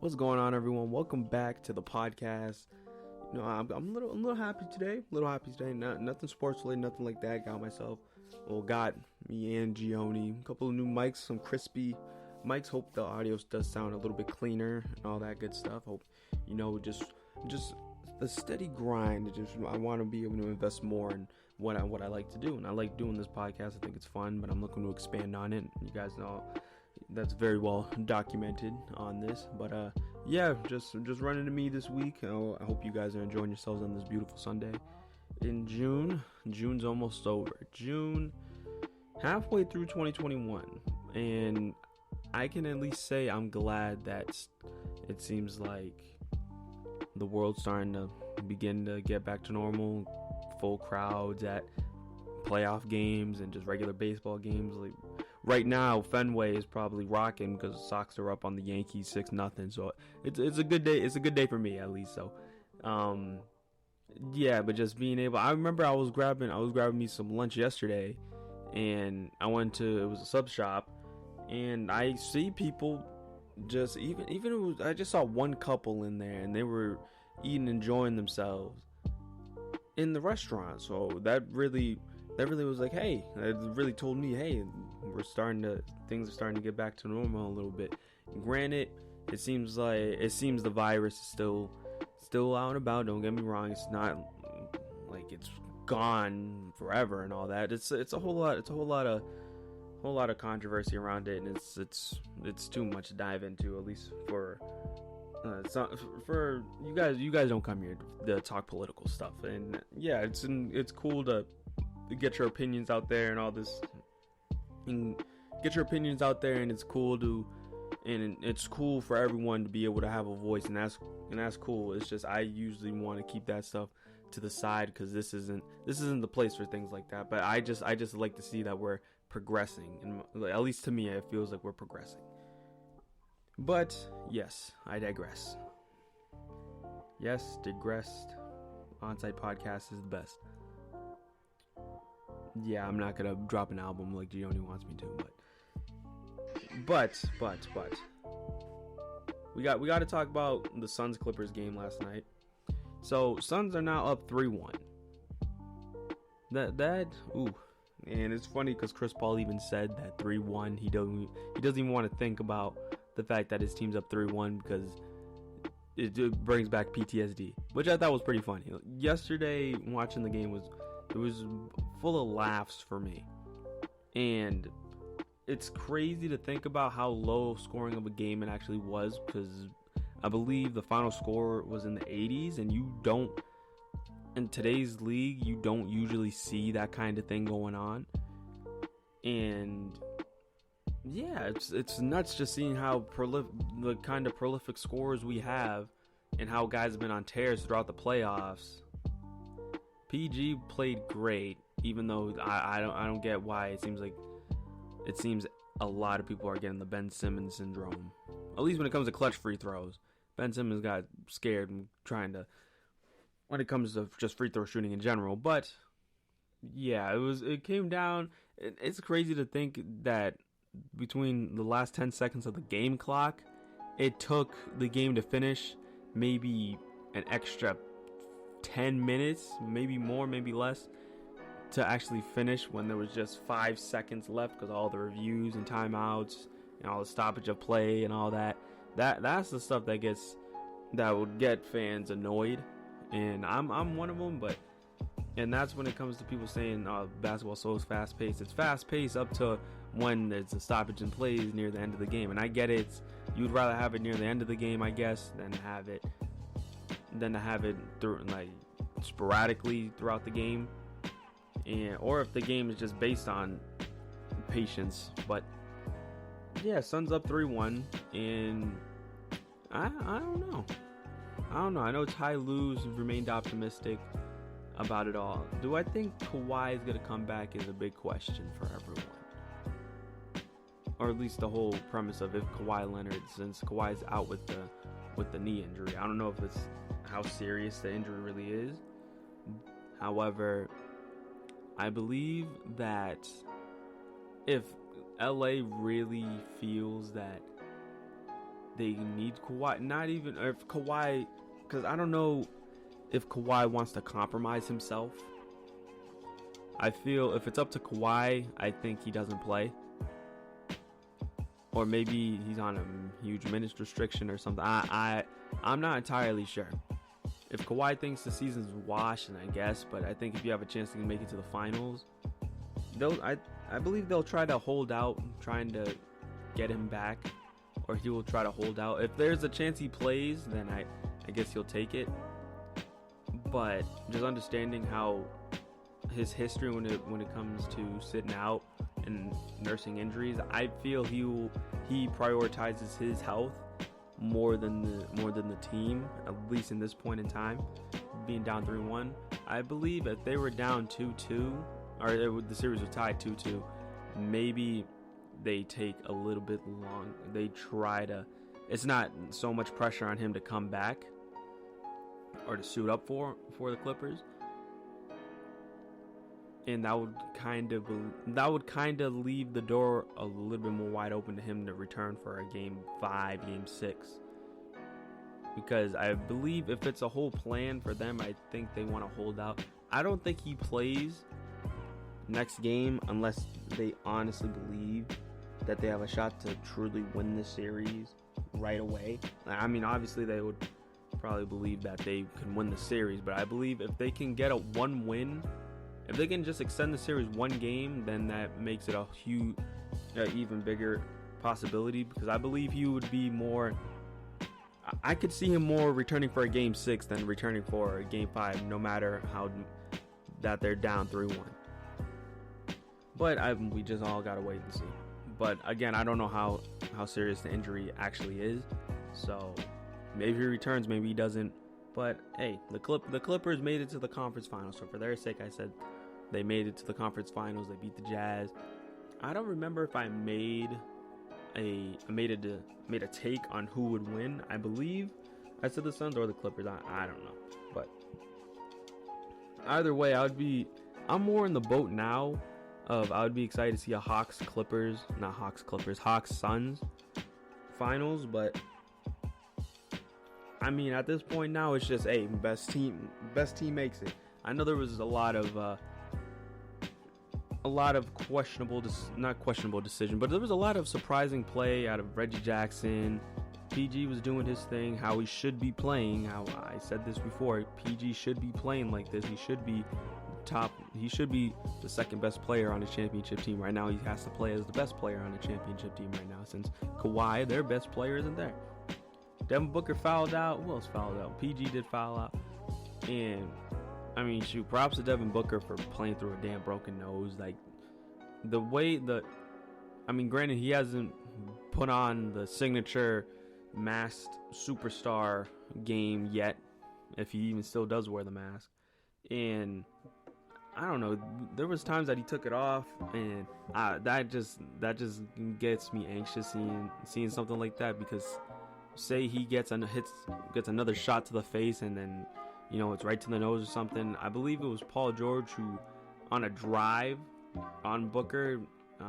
What's going on, everyone? Welcome back to the podcast. I'm a little happy today. Nothing sports related, nothing like that. Got me and Gioni a couple of new mics, some crispy mics. Hope the audio does sound a little bit cleaner and all that good stuff. Hope just the steady grind. I want to be able to invest more in what I like to do, and I like doing this podcast. I think it's fun, but I'm looking to expand on it. You guys know that's very well documented on this, but just running to me this week. I hope you guys are enjoying yourselves on this beautiful Sunday in June. June's almost over. June, halfway through 2021, and I can at least say I'm glad that it seems like the world's starting to begin to get back to normal. Full crowds at playoff games and just regular baseball games. Like right now, Fenway is probably rocking because the Sox are up on the Yankees 6-0. So it's a good day. It's a good day for me, at least. So, but just being able. I remember I was grabbing me some lunch yesterday, and I went to, it was a sub shop, and I see people just I just saw one couple in there, and they were eating, enjoying themselves in the restaurant. So that really was like, hey, it really told me, hey, things are starting to get back to normal a little bit. Granted, it seems the virus is still out and about. Don't get me wrong. It's not like it's gone forever and all that. It's a whole lot of controversy around it, and it's too much to dive into, at least for you guys. You guys don't come here to talk political stuff, and yeah, it's cool to get your opinions out there and all this, and get your opinions out there, and it's cool for everyone to be able to have a voice, and that's cool. It's just I usually want to keep that stuff to the side because this isn't the place for things like that. But I just like to see that we're progressing, and at least to me, it feels like we're progressing. But yes, I digress. Yes, digressed. On-site podcast is the best. Yeah, I'm not gonna drop an album like Gioni wants me to, but we got to talk about the Suns Clippers game last night. So Suns are now up 3-1. And it's funny because Chris Paul even said that 3-1. He doesn't even want to think about the fact that his team's up 3-1 because it brings back PTSD, which I thought was pretty funny. Yesterday, watching the game was full of laughs for me, and it's crazy to think about how low scoring of a game it actually was, because I believe the final score was in the 80s, and in today's league, you don't usually see that kind of thing going on. And yeah, it's nuts just seeing how the kind of prolific scorers we have, and how guys have been on tears throughout the playoffs. PG played great, even though I don't get why it seems a lot of people are getting the Ben SImmons syndrome. At least when it comes to clutch free throws, Ben SImmons got scared and when it comes to just free throw shooting in general. But yeah, it came down. It's crazy to think that between the last 10 seconds of the game clock, it took the game to finish maybe an extra 10 minutes, maybe more, maybe less, to actually finish, when there was just 5 seconds left because all the reviews and timeouts and all the stoppage of play and all that's the stuff that would get fans annoyed, and I'm one of them. And that's when it comes to people saying basketball so is fast paced. It's fast paced up to when there's a stoppage in plays near the end of the game, and I get it. You'd rather have it near the end of the game, I guess, than to have it through, like, sporadically throughout the game, or if the game is just based on patience. But yeah, Suns up 3-1, and I don't know. I know Ty Lue's remained optimistic about it all. Do I think Kawhi is going to come back is a big question for everyone. Or at least the whole premise of if Kawhi Leonard, since Kawhi's out with the knee injury. I don't know if it's how serious the injury really is. However, I believe that if LA really feels that they need Kawhi. Not even if Kawhi, because I don't know if Kawhi wants to compromise himself. I feel if it's up to Kawhi, I think he doesn't play. Or maybe he's on a huge minutes restriction or something. I'm not entirely sure. If Kawhi thinks the season's washed, then I guess. But I think if you have a chance to make it to the finals, I believe they'll try to hold out, trying to get him back. Or he will try to hold out. If there's a chance he plays, then I guess he'll take it. But just understanding how his history when it comes to sitting out and nursing injuries, I feel he prioritizes his health more than the team, at least in this point in time, being down 3-1. I believe if they were down 2-2, or the series was tied 2-2, maybe they take a little bit long. They try to. It's not so much pressure on him to come back or to suit up for the Clippers. And that would kind of leave the door a little bit more wide open to him to return for a game 5, game 6. Because I believe if it's a whole plan for them, I think they want to hold out. I don't think he plays next game unless they honestly believe that they have a shot to truly win the series right away. I mean, obviously they would probably believe that they can win the series, but I believe if they can get a 1 win, if they can just extend the series 1 game, then that makes it a huge, even bigger possibility, because I believe he would be more, I could see him more returning for a game 6 than returning for a game 5, no matter how that they're down 3-1. But we just all gotta wait and see. But again, I don't know how serious the injury actually is, so maybe he returns, maybe he doesn't. But hey, the Clippers made it to the conference finals, so for their sake, I said they made it to the conference finals. They beat the Jazz. I don't remember if I made a take on who would win. I believe I said the Suns or the Clippers. I don't know, but either way, I'm more in the boat now of I would be excited to see a Hawks Suns finals, but I mean, at this point now, it's just, hey, best team makes it. I know there was a lot of not questionable decision, but there was a lot of surprising play out of Reggie Jackson. PG was doing his thing, how he should be playing. How I said this before, PG should be playing like this. He should be He should be the second best player on the championship team right now. He has to play as the best player on the championship team right now, since Kawhi, their best player, isn't there. Devin Booker fouled out. Who else fouled out? PG did foul out. And, I mean, shoot, props to Devin Booker for playing through a damn broken nose. Like, granted, he hasn't put on the signature masked superstar game yet, if he even still does wear the mask. And, I don't know, there was times that he took it off, and that just gets me anxious seeing something like that, because say he gets another shot to the face, and then, you know, it's right to the nose or something. I believe it was Paul George who, on a drive on Booker,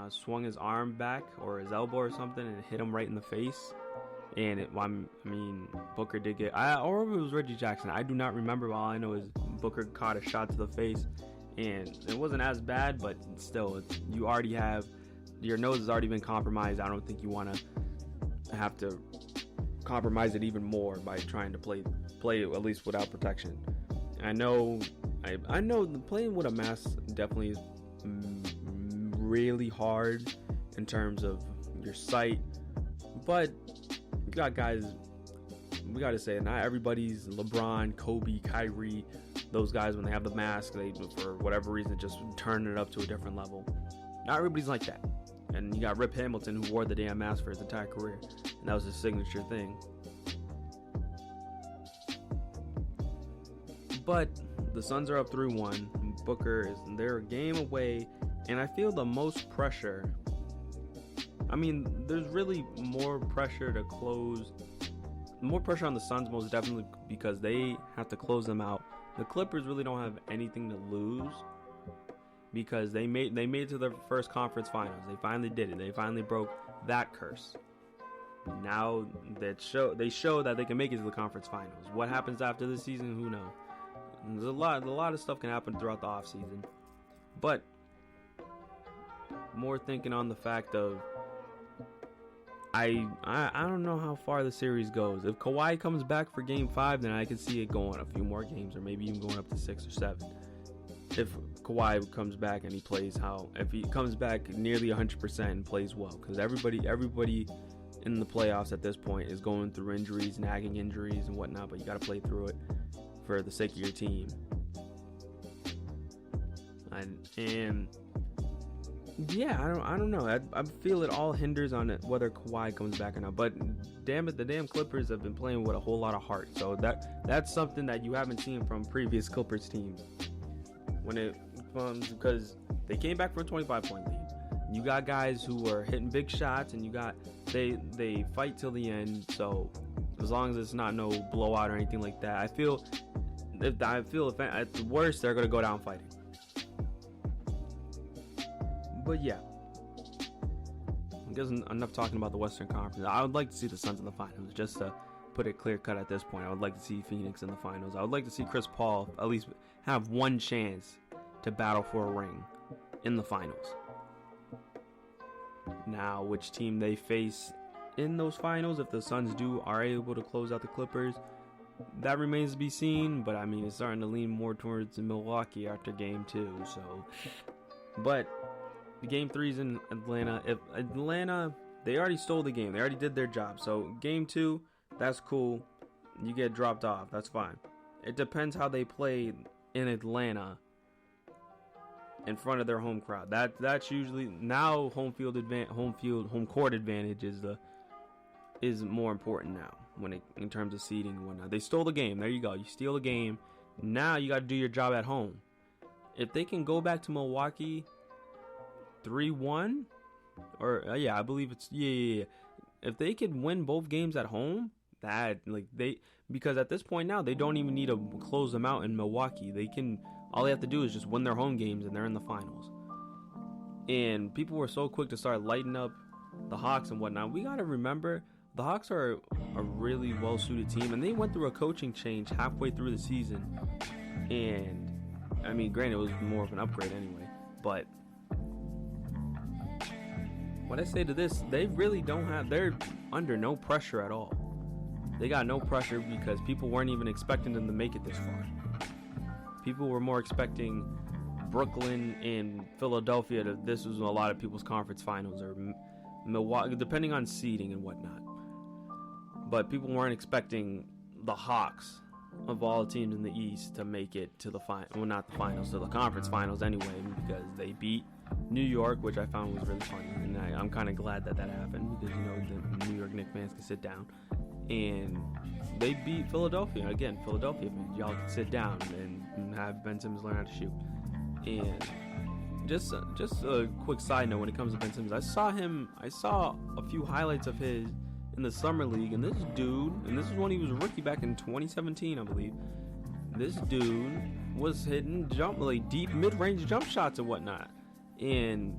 swung his arm back or his elbow or something and hit him right in the face. And Booker did get, or it was Reggie Jackson. I do not remember. All I know is Booker caught a shot to the face, and it wasn't as bad, but still, your nose has already been compromised. I don't think you want to have to compromise it even more by trying to play at least without protection. I know playing with a mask definitely is really hard in terms of your sight, but you got guys, we got to say, not everybody's LeBron, Kobe, Kyrie. Those guys, when they have the mask, they, for whatever reason, just turn it up to a different level. Not everybody's like that. And you got Rip Hamilton, who wore the damn mask for his entire career, and that was his signature thing. But the Suns are up 3-1. Booker they're a game away, and I feel the most pressure. I mean, there's really more pressure on the Suns, most definitely, because they have to close them out. The Clippers really don't have anything to lose, because they made it to their first conference finals. They finally did it. They finally broke that curse. Now they show that they can make it to the conference finals. What happens after this season, who knows? There's a lot of stuff can happen throughout the offseason. But more thinking on the fact of I don't know how far the series goes. If Kawhi comes back for Game 5, then I can see it going a few more games, or maybe even going up to 6 or 7. If Kawhi comes back and he plays if he comes back nearly 100% and plays well, because everybody in the playoffs at this point is going through injuries, nagging injuries and whatnot, but you got to play through it for the sake of your team. And yeah, I don't know. I feel it all hinders on it whether Kawhi comes back or not. But damn it, the damn Clippers have been playing with a whole lot of heart. So that's something that you haven't seen from previous Clippers teams. When it comes, because they came back from a 25-point lead. You got guys who are hitting big shots, and they fight till the end. So as long as it's not no blowout or anything like that, I feel if at the worst they're gonna go down fighting. But yeah, I guess enough talking about the Western Conference. I would like to see the Suns in the finals, just to put it clear cut at this point. I would like to see Phoenix in the finals. I would like to see Chris Paul at least have one chance to battle for a ring in the finals. Now, which team they face in those finals, if the Suns are able to close out the Clippers, that remains to be seen. But I mean, it's starting to lean more towards Milwaukee after Game 2. So, but Game 3's in Atlanta. If Atlanta, they already stole the game. They already did their job. So Game 2, that's cool. You get dropped off. That's fine. It depends how they play in Atlanta in front of their home crowd. That's usually now home court advantage is more important now in terms of seeding and whatnot. They stole the game. There you go. You steal the game. Now you got to do your job at home. If they can go back to Milwaukee 3-1, or I believe it's if they could win both games at home, because at this point now they don't even need to close them out in Milwaukee. All they have to do is just win their home games and they're in the finals. And people were so quick to start lighting up the Hawks and whatnot. We got to remember the Hawks are a really well suited team, and they went through a coaching change halfway through the season. And I mean, granted, it was more of an upgrade anyway, but what I say to this, they're under no pressure at all. They got no pressure because people weren't even expecting them to make it this far. People were more expecting Brooklyn and Philadelphia this was a lot of people's conference finals, or Milwaukee, depending on seeding and whatnot. But people weren't expecting the Hawks, of all teams in the East, to make it to the not the finals, to the conference finals anyway, because they beat New York, which I found was really funny, and I'm kind of glad that happened, because the New York Knicks fans can sit down, and they beat Philadelphia. Again, Philadelphia fans, y'all can sit down and have Ben Simmons learn how to shoot. And just a quick side note when it comes to Ben Simmons, I saw a few highlights of his in the summer league, and this dude, and this is when he was a rookie back in 2017, I believe. This dude was hitting deep mid-range jump shots and whatnot. And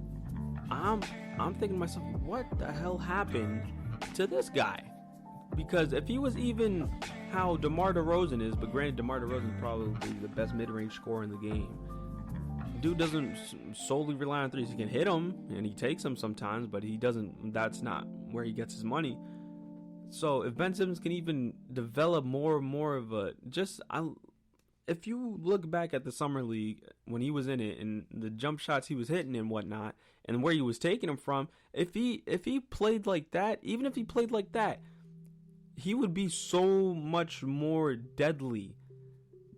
I'm thinking to myself, what the hell happened to this guy? Because if he was even how DeMar DeRozan is, but granted DeMar DeRozan is probably the best mid-range scorer in the game. Dude doesn't solely rely on threes. He can hit them, and he takes them sometimes, but he doesn't. That's not where he gets his money. So if Ben Simmons can even develop more and more of if you look back at the summer league when he was in it and the jump shots he was hitting and whatnot, and where he was taking them from, if he played like that, even if he played like that, he would be so much more deadly.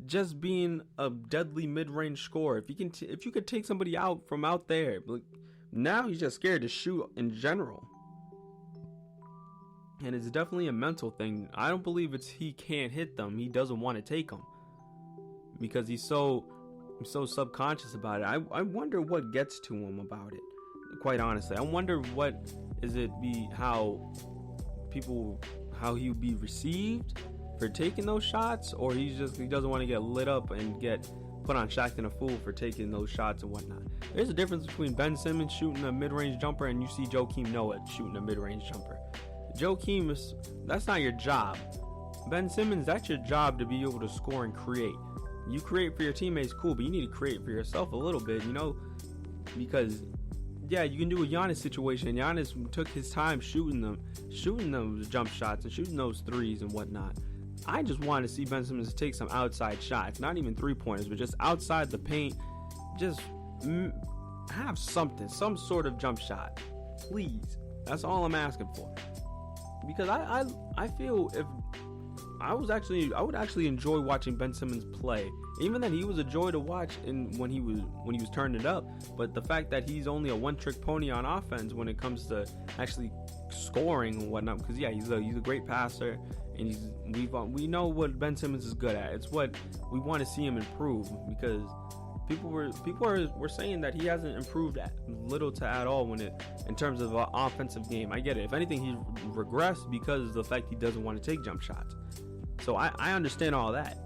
Just being a deadly mid-range scorer. If you could take somebody out from out there, now he's just scared to shoot in general. And it's definitely a mental thing. I don't believe it's he can't hit them. He doesn't want to take them because he's so subconscious about it. I wonder what gets to him about it. Quite honestly, I wonder what is it be how he would be received for taking those shots, or he doesn't want to get lit up and get put on Shaqtin' a Fool for taking those shots and whatnot. There's a difference between Ben Simmons shooting a mid-range jumper and you see Joakim Noah shooting a mid-range jumper. Joakim, that's not your job. Ben Simmons, that's your job, to be able to score and create. You create for your teammates, cool, but you need to create for yourself a little bit, because yeah, you can do a Giannis situation. Giannis took his time shooting those jump shots and shooting those threes and whatnot. I just want to see Ben Simmons take some outside shots, not even 3-pointers, but just outside the paint. Just have some sort of jump shot, please. That's all I'm asking for. Because I feel if I would actually enjoy watching Ben Simmons play. Even then, he was a joy to watch when he was turning it up. But the fact that he's only a one-trick pony on offense when it comes to actually scoring and whatnot, because yeah, he's a great passer, and we know what Ben Simmons is good at. It's what we want to see him improve, because people were saying that he hasn't improved little to at all in terms of an offensive game. I get it. If anything, he regressed because of the fact he doesn't want to take jump shots. So I understand all that.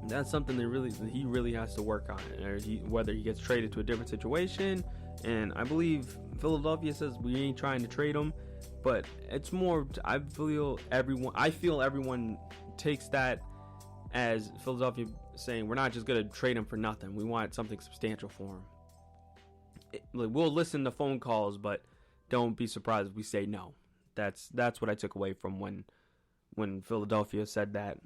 That's something that he really has to work on, or whether he gets traded to a different situation. And I believe Philadelphia says we ain't trying to trade him, but it's more. I feel everyone takes that as Philadelphia saying we're not just gonna trade him for nothing. We want something substantial for him. We'll listen to phone calls, but don't be surprised if we say no. That's what I took away from when Philadelphia said that.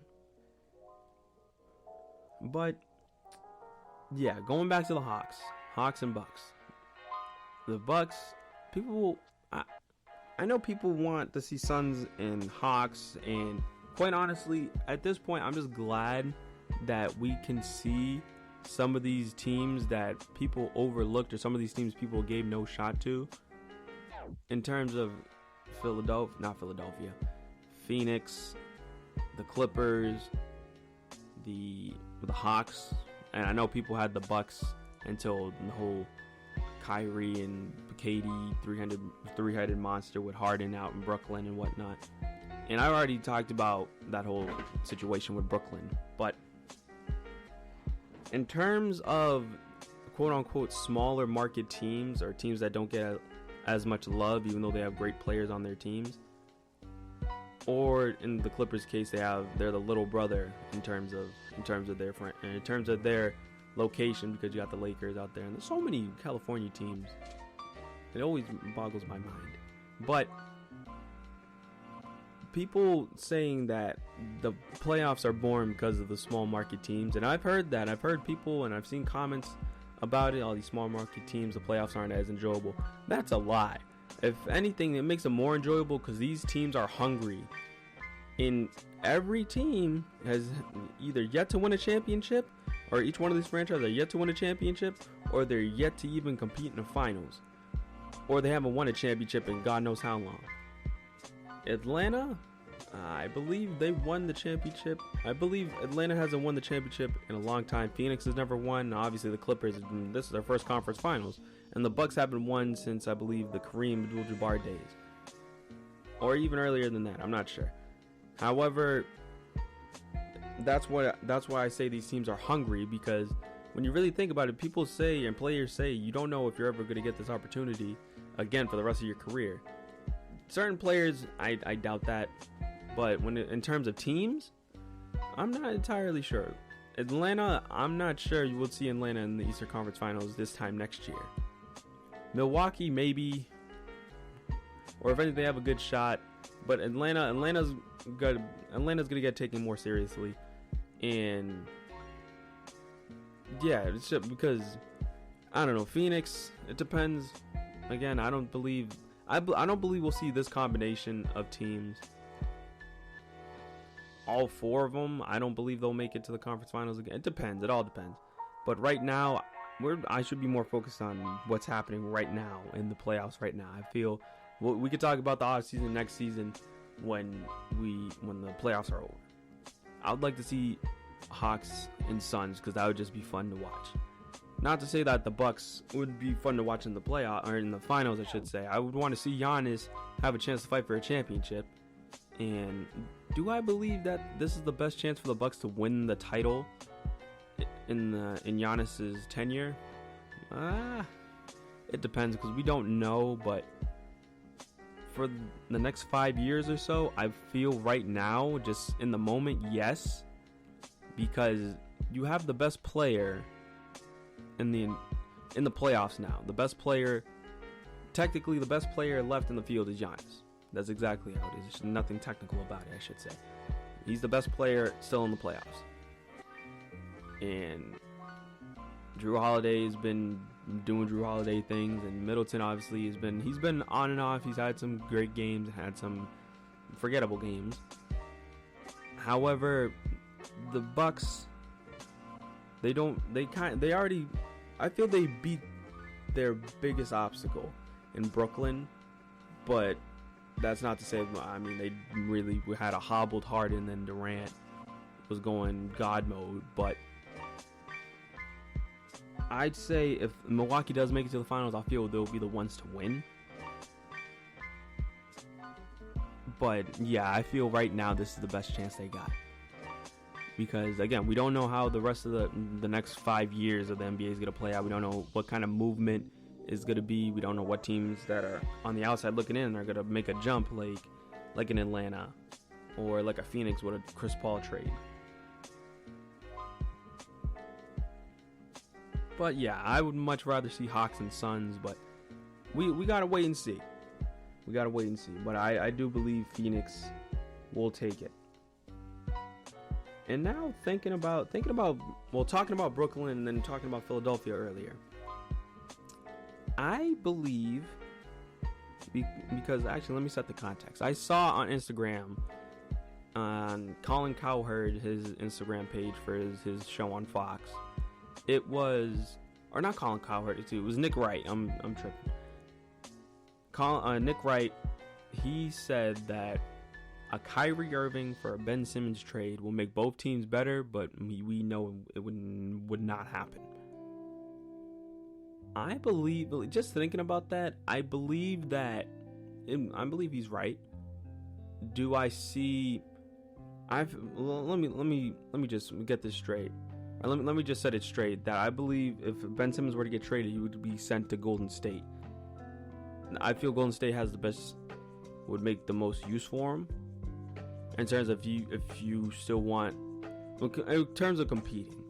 But yeah, going back to the Hawks and Bucks. The Bucks, I know people want to see Suns and Hawks, and quite honestly, at this point, I'm just glad that we can see some of these teams that people overlooked, or some of these teams people gave no shot to, in terms of Phoenix, the Clippers, the Hawks, and I know people had the Bucks until the whole Kyrie and KD three-headed monster with Harden out in Brooklyn and whatnot. And I already talked about that whole situation with Brooklyn, but in terms of quote-unquote smaller market teams, or teams that don't get as much love even though they have great players on their teams, or in the Clippers case, they're the little brother in terms of their location, because you got the Lakers out there, and there's so many California teams. It always boggles my mind. But people saying that the playoffs are boring because of the small market teams, and I've heard that. I've heard people, and I've seen comments about it. All these small market teams, the playoffs aren't as enjoyable. That's a lie. If anything, it makes them more enjoyable because these teams are hungry. And every team has either yet to win a championship, or each one of these franchises are yet to win a championship, or they're yet to even compete in the finals, or they haven't won a championship in God knows how long. Atlanta, I believe they won the championship. I believe Atlanta hasn't won the championship in a long time. Phoenix has never won. Obviously, the Clippers, this is their first conference finals. And the Bucks haven't won since, I believe, the Kareem Abdul-Jabbar days. Or even earlier than that. I'm not sure. However, that's why I say these teams are hungry, because when you really think about it, people say and players say you don't know if you're ever going to get this opportunity again for the rest of your career. Certain players, I doubt that. But in terms of teams, I'm not entirely sure. Atlanta, I'm not sure you will see Atlanta in the Eastern Conference Finals this time next year. Milwaukee, maybe. Or if anything, they have a good shot. But Atlanta's going to get taken more seriously. And yeah, it's just because, I don't know, Phoenix, it depends. Again, I don't believe we'll see this combination of teams. All four of them, I don't believe they'll make it to the conference finals again. It depends. It all depends. But right now, I should be more focused on what's happening right now in the playoffs right now. I feel we could talk about the off season next season when the playoffs are over. I would like to see Hawks and Suns, because that would just be fun to watch. Not to say that the Bucks would be fun to watch in the playoff, or in the finals, I should say. I would want to see Giannis have a chance to fight for a championship. And do I believe that this is the best chance for the Bucks to win the title in Giannis's tenure? It depends, because we don't know, but for the next 5 years or so, I feel right now, just in the moment, yes, because you have the best player in the playoffs now. The best player, technically the best player left in the field is Giannis. That's exactly how it is. There's nothing technical about it, I should say. He's the best player still in the playoffs. And Drew Holiday's been doing Drew Holiday things, and Middleton obviously he's been on and off. He's had some great games, had some forgettable games. However, the Bucks, I feel they beat their biggest obstacle in Brooklyn, but that's not to say, I mean, they really had a hobbled Harden, and Durant was going God mode, but I'd say if Milwaukee does make it to the finals, I feel they'll be the ones to win. But yeah, I feel right now this is the best chance they got. Because again, we don't know how the rest of the next 5 years of the NBA is going to play out. We don't know what kind of movement is going to be. We don't know what teams that are on the outside looking in are going to make a jump like in Atlanta or like a Phoenix with a Chris Paul trade. But yeah, I would much rather see Hawks and Suns, but we gotta wait and see. But I do believe Phoenix will take it. And now talking about Brooklyn and then talking about Philadelphia earlier. I believe, because actually let me set the context. I saw on Instagram, Colin Cowherd, his Instagram page for his show on Fox. It was, or not Colin Cowherd, it was Nick Wright. I'm tripping. Nick Wright, he said that a Kyrie Irving for a Ben Simmons trade will make both teams better, but we know it would not happen. I believe, just thinking about that, I believe he's right. Do I see? Let me just get this straight. Let me just set it straight that I believe if Ben Simmons were to get traded, he would be sent to Golden State. I feel Golden State would make the most use for him in terms of if you still want, in terms of competing.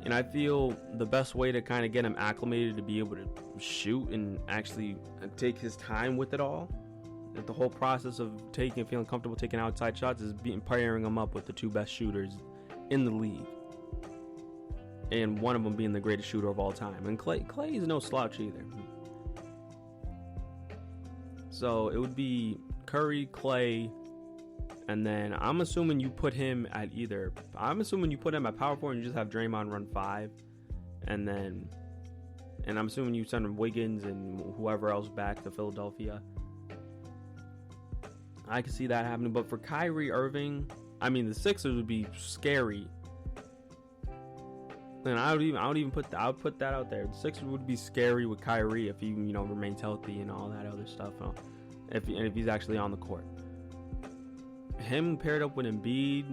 And I feel the best way to kind of get him acclimated to be able to shoot and actually take his time with it all, that the whole process of feeling comfortable taking outside shots, is pairing him up with the two best shooters in the league, and one of them being the greatest shooter of all time. And Clay is no slouch either. So it would be Curry, Clay, and then I'm assuming you put him at power forward and you just have Draymond run 5, and I'm assuming you send Wiggins and whoever else back to Philadelphia. I can see that happening. But for Kyrie Irving, I mean, the Sixers would be scary. And I would put that out there. The Sixers would be scary with Kyrie if he, remains healthy and all that other stuff. If he's actually on the court. Him paired up with Embiid,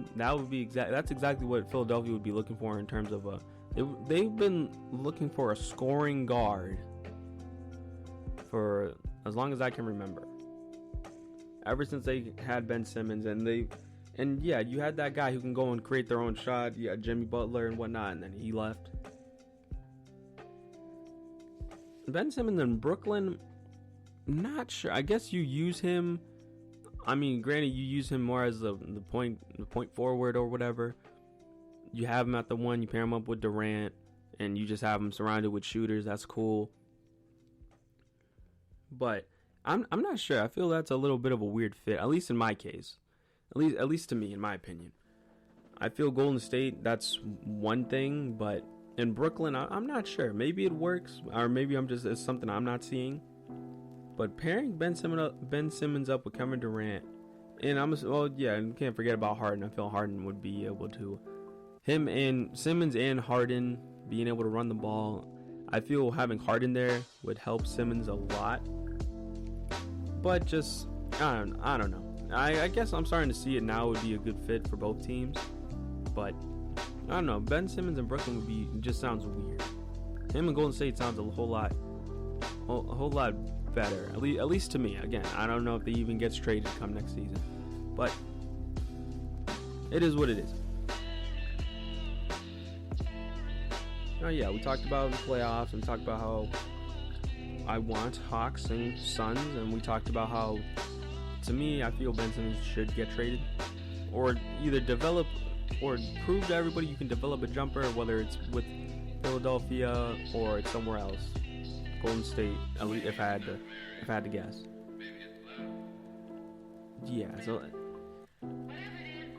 that's exactly what Philadelphia would be looking for in terms of they've been looking for a scoring guard for as long as I can remember. Ever since they had Ben Simmons, and yeah, you had that guy who can go and create their own shot. Yeah, Jimmy Butler and whatnot, and then he left. Ben Simmons in Brooklyn, not sure. I guess you use him. I mean, granted, you use him more as the point forward or whatever. You have him at the one, you pair him up with Durant, and you just have him surrounded with shooters. That's cool. But I'm not sure. I feel that's a little bit of a weird fit, at least in my case. At least to me, in my opinion. I feel Golden State, that's one thing, but in Brooklyn, I'm not sure. Maybe it works, or maybe it's something I'm not seeing. But pairing Ben Simmons up with Kevin Durant, and you can't forget about Harden. I feel Harden would be able to, him and Simmons and Harden being able to run the ball. I feel having Harden there would help Simmons a lot. But just, I don't know. I guess I'm starting to see it now would be a good fit for both teams. But, I don't know. Ben Simmons in Brooklyn just sounds weird. Him and Golden State sounds a whole lot better. At least to me. Again, I don't know if he even gets traded come next season, but it is what it is. Oh yeah, we talked about the playoffs, and we talked about how I want Hawks and Suns, and we talked about how, to me, I feel Ben Simmons should get traded, or either develop or prove to everybody you can develop a jumper, whether it's with Philadelphia or it's somewhere else. Golden State, at least if I had to guess. Yeah, so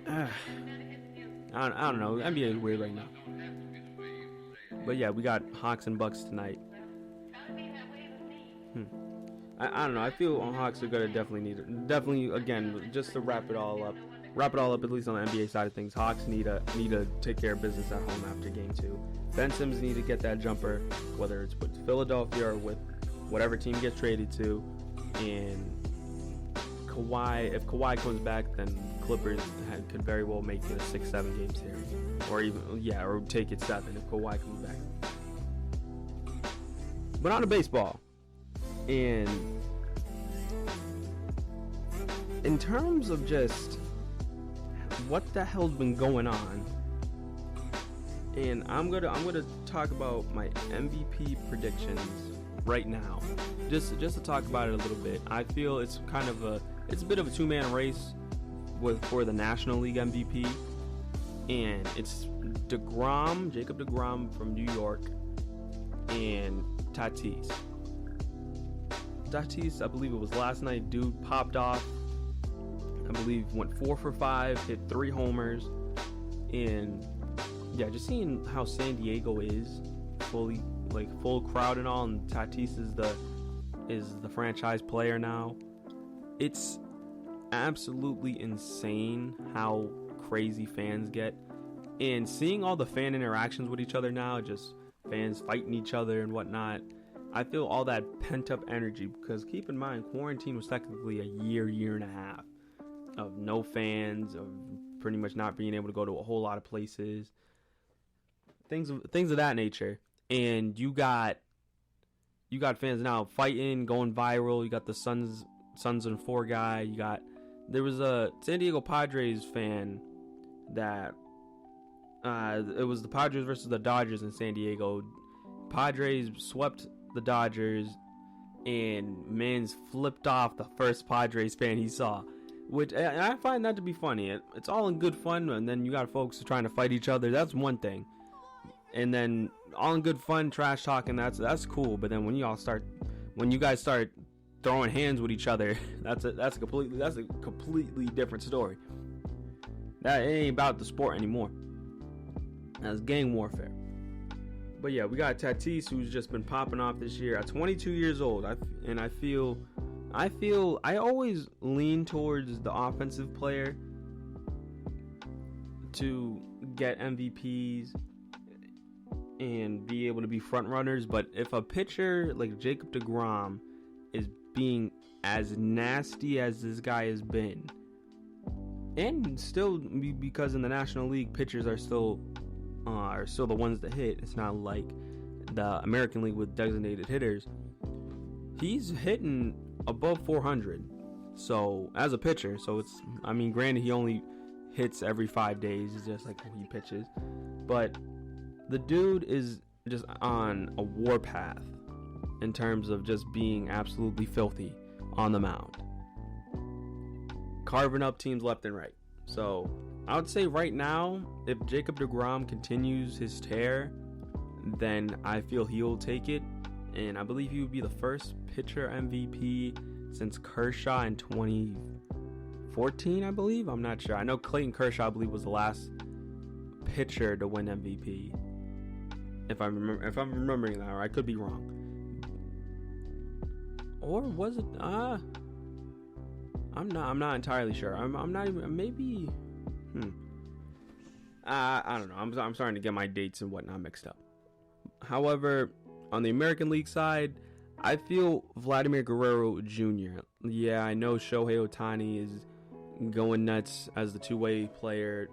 I don't know. NBA is weird right now. But yeah, we got Hawks and Bucks tonight. I don't know. I feel Hawks are gonna definitely again, just to wrap it all up at least on the NBA side of things. Hawks need to take care of business at home after game 2. Ben Simmons need to get that jumper, whether it's with Philadelphia or with whatever team gets traded to. And Kawhi, if Kawhi comes back, then Clippers could very well make it a 6-7 game series, or take it 7 if Kawhi comes back. But on to baseball, and in terms of just what the hell's been going on, and I'm gonna talk about my MVP predictions right now, just to talk about it a little bit. I feel it's a bit of a two-man race for the National League MVP, and it's Jacob deGrom from New York, and Tatis. I believe it was last night. Dude popped off. I believe went 4 for 5, hit 3 homers, and yeah, just seeing how San Diego is full crowd and all, and Tatis is the franchise player now. It's absolutely insane how crazy fans get, and seeing all the fan interactions with each other now, just fans fighting each other and whatnot. I feel all that pent-up energy, because keep in mind, quarantine was technically a year and a half of no fans, of pretty much not being able to go to a whole lot of places, things of that nature. And you got fans now fighting, going viral. You got the Suns and 4 guy. There was a San Diego Padres fan that it was the Padres versus the Dodgers in San Diego. Padres swept the Dodgers, and Mans flipped off the first Padres fan he saw, which I find that to be funny. It's all in good fun, and then you got folks trying to fight each other. That's one thing, and then all in good fun, trash talking. That's cool. But then when you guys start throwing hands with each other, that's a completely different story. That ain't about the sport anymore. That's gang warfare. But yeah, we got Tatis, who's just been popping off this year at 22 years old. I always lean towards the offensive player to get MVPs and be able to be front runners. But if a pitcher like Jacob deGrom is being as nasty as this guy has been, and still because in the National League pitchers are still the ones that hit. It's not like the American League with designated hitters. He's hitting above 400. So as a pitcher, granted he only hits every 5 days. It's just like when he pitches, but the dude is just on a warpath in terms of just being absolutely filthy on the mound, carving up teams left and right. So I would say right now, if Jacob deGrom continues his tear, then I feel he'll take it. And I believe he would be the first pitcher MVP since Kershaw in 2014, I believe. I'm not sure. I know Clayton Kershaw, I believe, was the last pitcher to win MVP. If I'm remembering that, or I could be wrong. Or was it? I'm not entirely sure. I'm not even. Maybe. I don't know. I'm starting to get my dates and whatnot mixed up. However, on the American League side, I feel Vladimir Guerrero Jr. Yeah, I know Shohei Ohtani is going nuts as the two-way player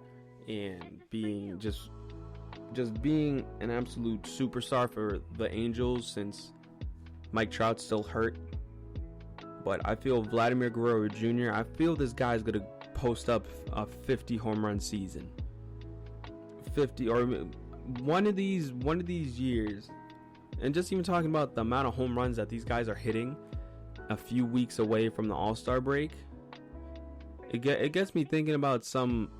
and being just being an absolute superstar for the Angels since Mike Trout's still hurt. But I feel Vladimir Guerrero Jr., I feel this guy's going to post up a 50 home run season. 50 or one of these years. And just even talking about the amount of home runs that these guys are hitting a few weeks away from the All-Star break, it gets me thinking about some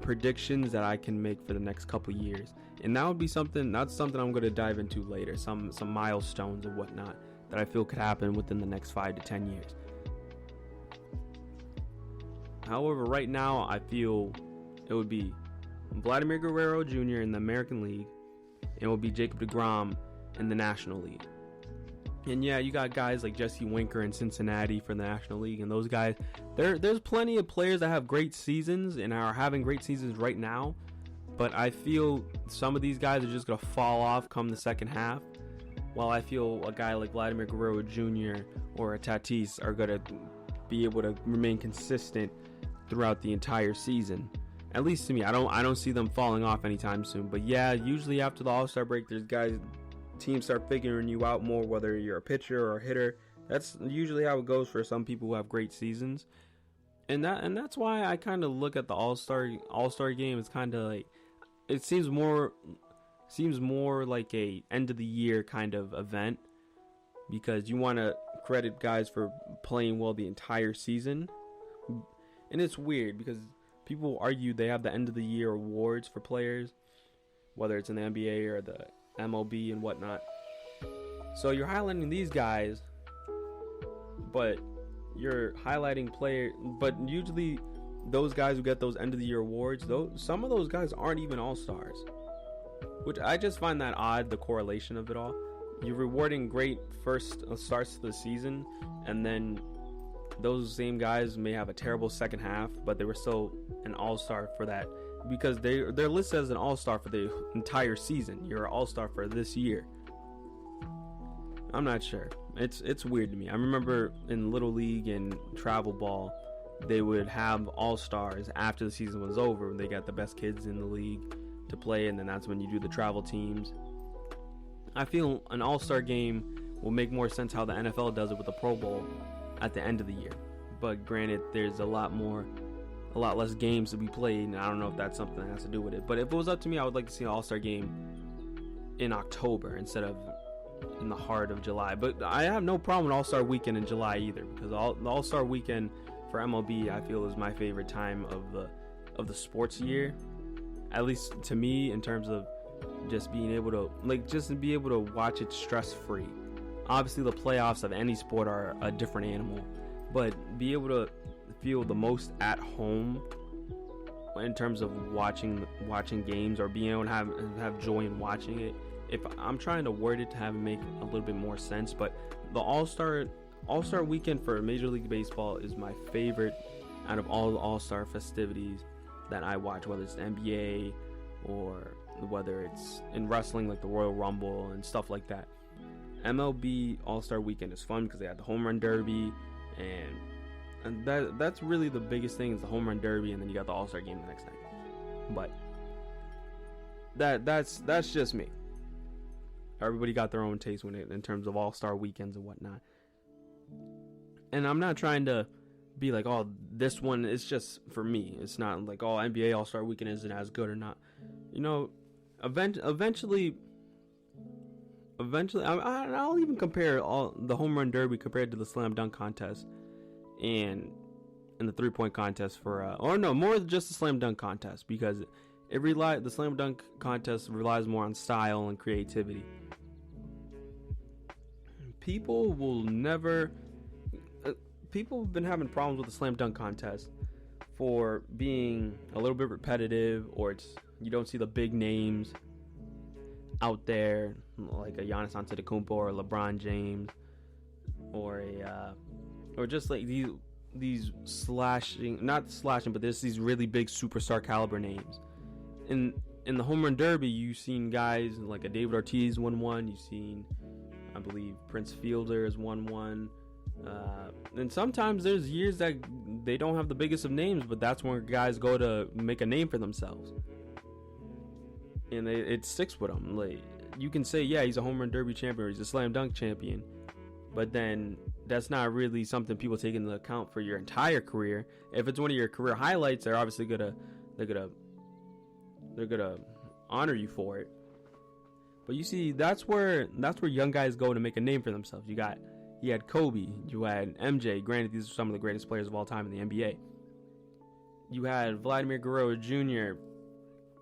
predictions that I can make for the next couple years. And that would be something I'm going to dive into later, some milestones and whatnot that I feel could happen within the next 5 to 10 years. However, right now I feel it would be Vladimir Guerrero Jr. in the American League, and it will be Jacob deGrom in the National League. And yeah, you got guys like Jesse Winker in Cincinnati for the National League, and those guys, there's plenty of players that have great seasons and are having great seasons right now, but I feel some of these guys are just going to fall off come the second half, while I feel a guy like Vladimir Guerrero Jr. or a Tatis are going to be able to remain consistent throughout the entire season. At least to me, I don't see them falling off anytime soon. But yeah, usually after the All-Star break, there's teams start figuring you out more, whether you're a pitcher or a hitter. That's usually how it goes for some people who have great seasons. And that's why I kind of look at the All-Star game as kind of like, it seems more like a end of the year kind of event, because you want to credit guys for playing well the entire season. And it's weird because people argue they have the end of the year awards for players, whether it's in the NBA or the MLB and whatnot. So you're highlighting these guys, but you're highlighting players. But usually those guys who get those end of the year awards, some of those guys aren't even all-stars, which I just find that odd, the correlation of it all. You're rewarding great first starts to the season, and then those same guys may have a terrible second half, but they were still an all-star for that, because they're listed as an all-star for the entire season. You're an all-star for this year. I'm not sure. It's weird to me. I remember in Little League and Travel Ball, they would have all-stars after the season was over. They got the best kids in the league to play, and then that's when you do the travel teams. I feel an all-star game will make more sense how the NFL does it with the Pro Bowl at the end of the year. But granted, there's a lot less games to be played, and I don't know if that's something that has to do with it. But if it was up to me, I would like to see an all-star game in October instead of in the heart of July. But I have no problem with all-star weekend in July either, because the all-star weekend for MLB, I feel, is my favorite time of the sports year, at least to me, in terms of just being able to watch it stress-free. Obviously, the playoffs of any sport are a different animal, but be able to feel the most at home in terms of watching games, or being able to have joy in watching it. If I'm trying to word it to have it make a little bit more sense, but the All-Star weekend for Major League Baseball is my favorite out of all the All-Star festivities that I watch, whether it's the NBA or whether it's in wrestling like the Royal Rumble and stuff like that. MLB All-Star Weekend is fun because they had the Home Run Derby, and that's really the biggest thing, is the Home Run Derby, and then you got the All-Star game the next night. But that's just me. Everybody got their own taste in terms of All-Star weekends and whatnot. And I'm not trying to be like, oh, this one is just for me. It's not like, oh, NBA All-Star Weekend isn't as good or not. You know, eventually, I'll even compare all the Home Run Derby compared to the Slam Dunk Contest and the 3-point contest more than just the Slam Dunk Contest, because the Slam Dunk Contest relies more on style and creativity. People have been having problems with the Slam Dunk Contest for being a little bit repetitive, or you don't see the big names out there like a Giannis Antetokounmpo or LeBron James, or just like these not slashing, but there's these really big superstar caliber names. In the Home Run Derby, you've seen guys like a David Ortiz won one. You've seen, I believe, Prince Fielder has won one. And sometimes there's years that they don't have the biggest of names, but that's when guys go to make a name for themselves, and it sticks with them. Like, you can say, yeah, he's a Home Run Derby champion, or he's a Slam Dunk champion, but then that's not really something people take into account for your entire career. If it's one of your career highlights, they're obviously gonna honor you for it. But you see, that's where young guys go to make a name for themselves. You had Kobe, you had MJ. Granted, these are some of the greatest players of all time in the NBA. You had Vladimir Guerrero Jr.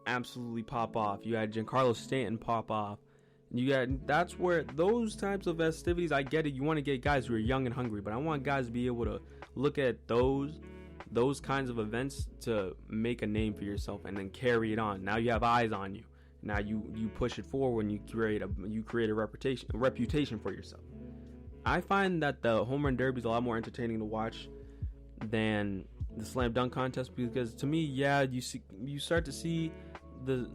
absolutely pop off. You had Giancarlo Stanton pop off. That's where those types of festivities, I get it. You want to get guys who are young and hungry, but I want guys to be able to look at those kinds of events to make a name for yourself and then carry it on. Now you have eyes on you. Now you push it forward and you create a reputation for yourself. I find that the home run derby is a lot more entertaining to watch than the slam dunk contest, because to me, you start to see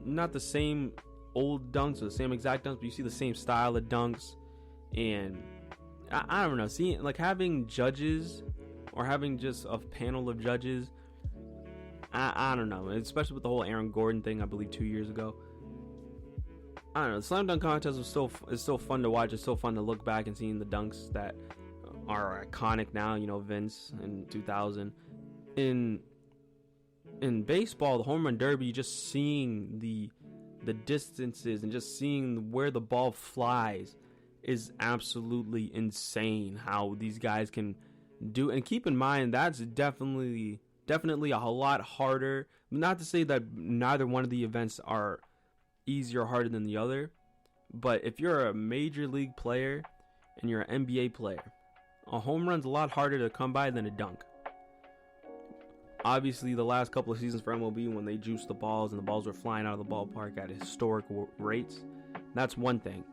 not the same old dunks or the same exact dunks, but you see the same style of dunks. And I don't know, seeing like having judges or having just a panel of judges, I don't know, especially with the whole Aaron Gordon thing, I believe 2 years ago. I don't know, the slam dunk contest is still fun to watch. It's still fun to look back and seeing the dunks that are iconic now, Vince in 2000. In baseball, the home run derby, just seeing the distances and just seeing where the ball flies is absolutely insane how these guys can do. And keep in mind, that's definitely a lot harder. Not to say that neither one of the events are easier or harder than the other, but if you're a major league player and you're an NBA player, a home run's a lot harder to come by than a dunk. Obviously, the last couple of seasons for MLB, when they juiced the balls and the balls were flying out of the ballpark at historic rates, that's one thing.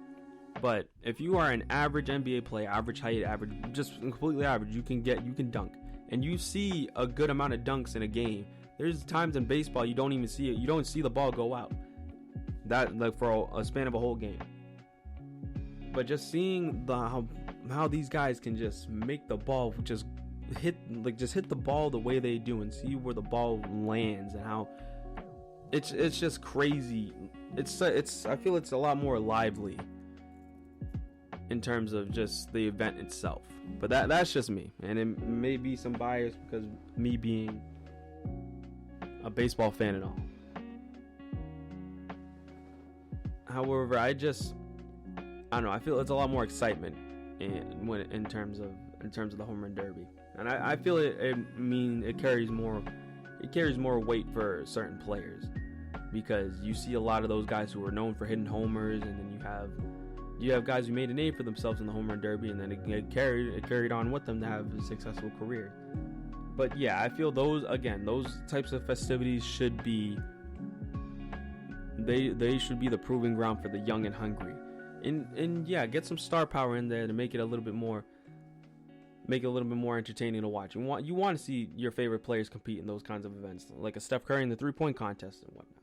But if you are an average NBA player, average height, just completely average, you can dunk. And you see a good amount of dunks in a game. There's times in baseball you don't even see it. You don't see the ball go out. That, like, for a span of a whole game. But just seeing how these guys can just make the ball just hit the ball the way they do and see where the ball lands and how it's just crazy. I feel it's a lot more lively in terms of just the event itself. But that's just me, and it may be some bias because me being a baseball fan and all. However, I don't know. I feel it's a lot more excitement in terms of the home run derby, and I feel it carries more weight for certain players, because you see a lot of those guys who are known for hitting homers, and then you have guys who made a name for themselves in the home run derby, and then it carried on with them to have a successful career. But yeah, I feel those types of festivities should be. They should be the proving ground for the young and hungry, and yeah, get some star power in there to make it a little bit more entertaining to watch. You want to see your favorite players compete in those kinds of events, like a Steph Curry in the 3-point contest and whatnot.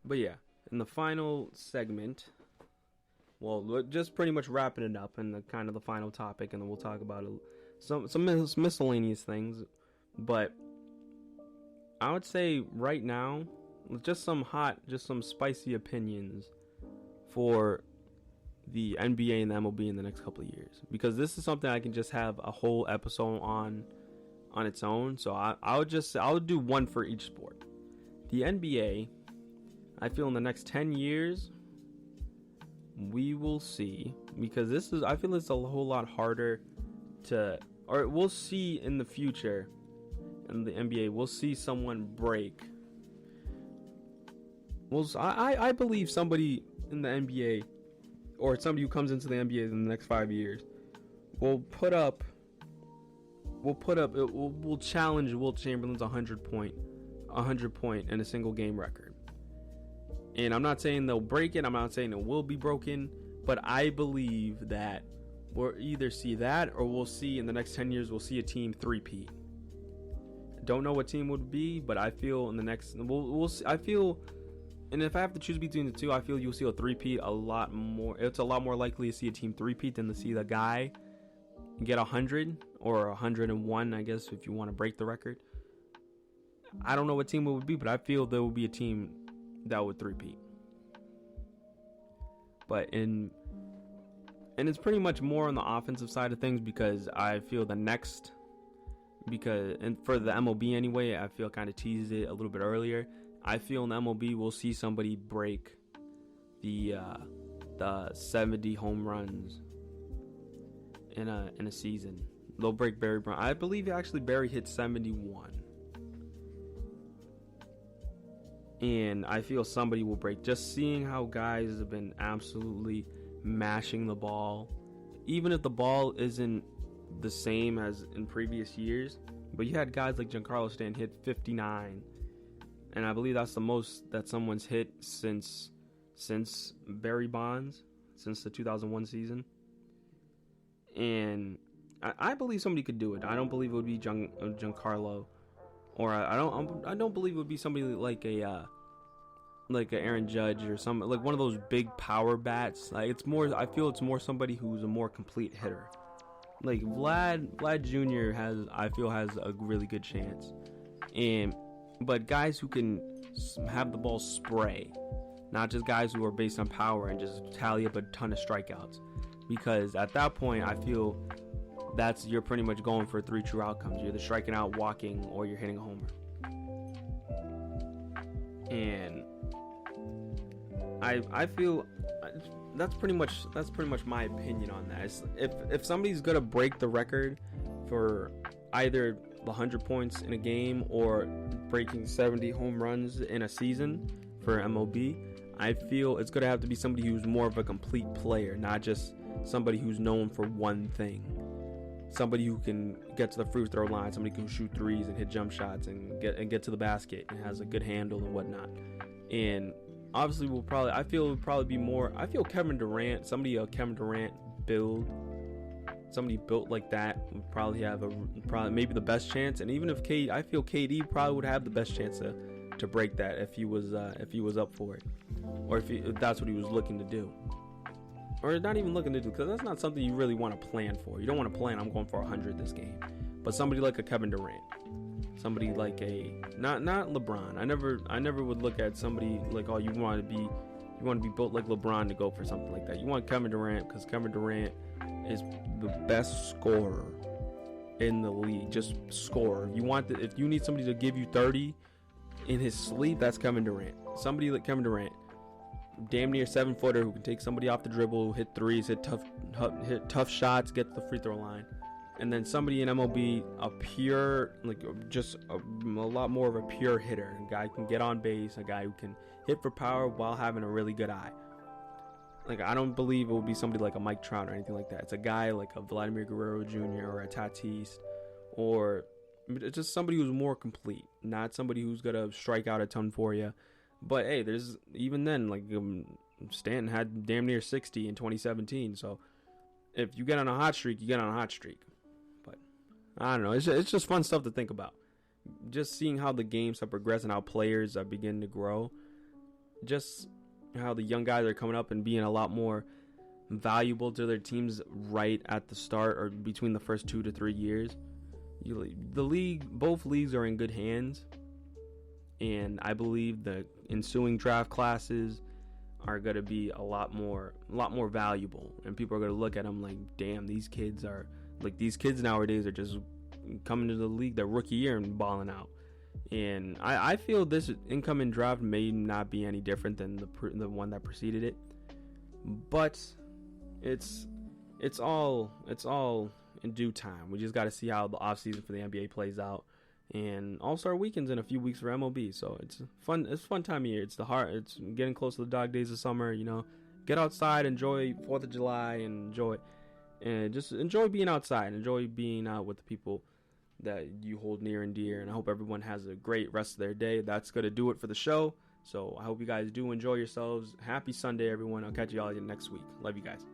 But yeah, in the final segment, well, we're just pretty much wrapping it up in the kind of the final topic, and then we'll talk about some miscellaneous things, but I would say right now, just some spicy opinions for the NBA and the MLB in the next couple of years, because this is something I can just have a whole episode on its own. So I would do one for each sport. The NBA, I feel in the next 10 years, we will see, because I feel it's a whole lot harder we'll see in the future. In the NBA, we'll see someone break. I believe somebody in the NBA, or somebody who comes into the NBA in the next 5 years, will challenge Wilt Chamberlain's 100 point in a single game record. And I'm not saying they'll break it. I'm not saying it will be broken, but I believe that we'll either see that, or we'll see in the next 10 years, we'll see a team three-peat. Don't know what team would be, but I feel in the next we'll see, I feel, and if I have to choose between the two, I feel you'll see a three-peat a lot more. It's a lot more likely to see a team three-peat than to see the guy get 100 or 101, I guess, if you want to break the record. I don't know what team it would be, but I feel there will be a team that would three-peat. But in And it's pretty much more on the offensive side of things because I feel and for the MLB anyway, I feel kind of teased it a little bit earlier. I feel in the MLB we'll see somebody break the 70 home runs in a season. They'll break Barry Brown. I believe actually Barry hit 71. And I feel somebody will break. Just seeing how guys have been absolutely mashing the ball, even if the ball isn't the same as in previous years, but you had guys like Giancarlo Stanton hit 59, and I believe that's the most that someone's hit since Barry Bonds, since the 2001 season. And I believe somebody could do it. I don't believe it would be Giancarlo, or I don't believe it would be somebody like a Aaron Judge or some like one of those big power bats. Like I feel it's more somebody who's a more complete hitter. Like Vlad Jr. has a really good chance, but guys who can have the ball spray, not just guys who are based on power and just tally up a ton of strikeouts, because at that point I feel you're pretty much going for 3 true outcomes. You're either striking out, walking, or you're hitting a homer. And I feel that's pretty much my opinion on that. If somebody's gonna break the record for either the 100 points in a game or breaking 70 home runs in a season for MLB, I feel it's gonna have to be somebody who's more of a complete player, not just somebody who's known for one thing. Somebody who can get to the free throw line, somebody who can shoot threes and hit jump shots and get to the basket and has a good handle and whatnot. And obviously I feel Kevin Durant, Kevin Durant build, somebody built like that would probably have maybe the best chance. And even if I feel KD probably would have the best chance to break that if he was up for it, or if that's what he was looking to do. Or not even looking to do, because that's not something you really want to plan for. You don't want to plan, I'm going for 100 this game. But somebody like a Kevin Durant, somebody like not LeBron. I never would look at somebody like, oh, you want to be built like LeBron to go for something like that. You want Kevin Durant because Kevin Durant is the best scorer in the league. Just scorer. If you need somebody to give you 30 in his sleep, that's Kevin Durant. Somebody like Kevin Durant, damn near 7-footer who can take somebody off the dribble, hit threes, hit tough shots, get to the free throw line. And then somebody in MLB, a lot more of a pure hitter, a guy who can get on base, a guy who can hit for power while having a really good eye. Like, I don't believe it would be somebody like a Mike Trout or anything like that. It's a guy like a Vladimir Guerrero Jr. or a Tatis, or it's just somebody who's more complete, not somebody who's gonna strike out a ton for you. But hey, there's even then, like Stanton had damn near 60 in 2017. So if you get on a hot streak, you get on a hot streak. But I don't know. It's just fun stuff to think about. Just seeing how the games have progressed and how players are beginning to grow. Just how the young guys are coming up and being a lot more valuable to their teams right at the start or between the first 2 to 3 years. Both leagues are in good hands. And I believe the ensuing draft classes are going to be a lot more valuable, and people are going to look at them like, damn, these kids nowadays are just coming to the league their rookie year and balling out. And I feel this incoming draft may not be any different than the one that preceded it, but it's all in due time. We just got to see how the offseason for the NBA plays out. And All-Star Weekend's in a few weeks for MLB, so it's fun. It's a fun time of year. It's getting close to the dog days of summer. Get outside, enjoy 4th of July, and just enjoy being outside. Enjoy being out with the people that you hold near and dear. And I hope everyone has a great rest of their day. That's gonna do it for the show. So I hope you guys do enjoy yourselves. Happy Sunday, everyone. I'll catch you all next week. Love you guys.